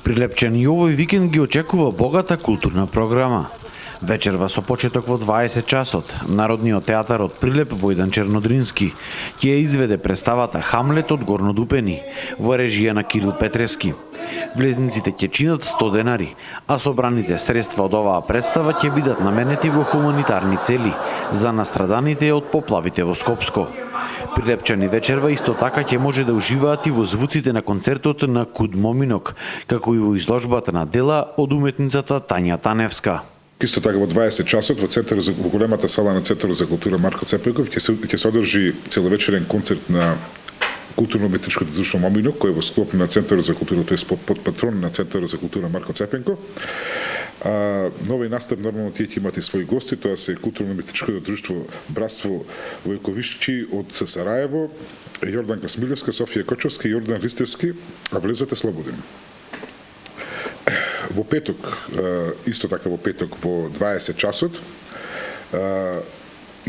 Прилепчани овој викенд ги очекува богата културна програма. Вечерва со почеток во 20 часот, Народниот театар од Прилеп Војдан Чернодрински ќе ја изведе представата Хамлет од Горнодупени во режија на Кирил Петрески. Влезниците ќе чинат 100 денари, а собраните средства од оваа представа ќе бидат наменети во хуманитарни цели за настраданите од поплавите во Скопско. Прилепчани вечерва исто така ќе може да уживаат и во звуците на концертот на Куд Моминок, како и во изложбата на дела од уметницата Тања Таневска. Исто така во 20 часот во големата сала на Центарот за култура Марко Цепеков ќе се одржи целовечерен концерт на културно-уметничкото друштво Моминок, кој е во склоп на Центарот за култура, тоест под патрон на Центарот за култура Марко Цепенко. Нови настап нормално тие ќе имат и своји гости, тоа се културно-уметничкото друштво Братство Војковишчи од Сараево, Јорданка Смилевска, Софија Кочовска и Јордан Ристевски, а влезот е слободен. Во петок, исто така во петок во 20 часот,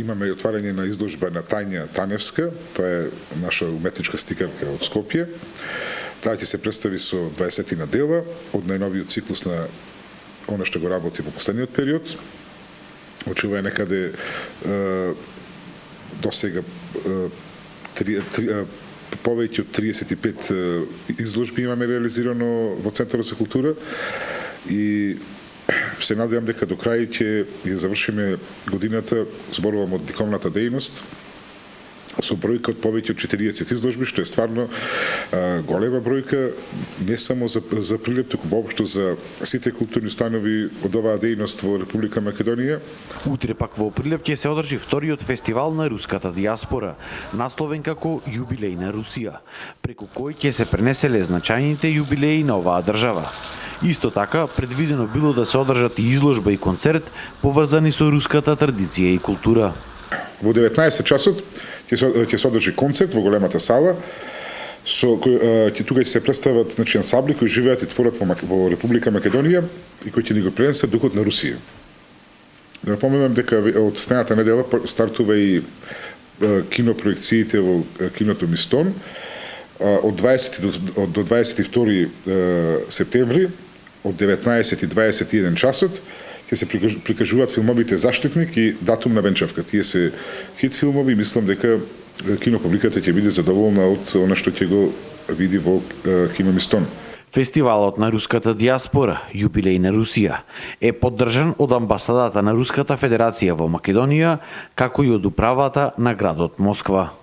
имаме и отварање на изложба на Тања Таневска, тоа е наша уметничка стикарка од Скопје. Таа ќе се представи со 20 дела од најновиот циклус на она што го работи во последниот период. Очува е некаде досега повеќе од 35 изложби имаме реализирано во Центарот за култура и се надевам дека до крај ќе ја завршиме годината, зборувам од дипломната дејност, со бројка од повеќе од 40 изложби, што е стварно голема бројка, не само за Прилеп, туку воопшто за сите културни установи од оваа дејност во Република Македонија. Утре пак во Прилеп ќе се одржи вториот фестивал на руската диаспора, насловен како Јубилеј на Русија, преку кој ќе се пренеселе значајните јубилеи на оваа држава. Исто така, предвидено било да се одржат и изложба и концерт поврзани со руската традиција и култура. Во 19 часот ќе се одржи концерт во големата сала, тука ќе се представат ансамбли кои живеат и творат во Република Македонија и кои ќе ни го пренесат духот на Русија. Да напоменам дека од следната недела стартува и кинопроекциите во киното Мистон од 20 до 22 септември од 19 и 21 часот ќе се прикажуваат филмовите Заштитник и Датум на венчавка. Тие се хит филмови и мислам дека кинопубликата ќе биде задоволна од она што ќе го види во кино Мистон. Фестивалот на руската диаспора, Јубилеј на Русија, е поддржан од амбасадата на Руската Федерација во Македонија, како и од управата на градот Москва.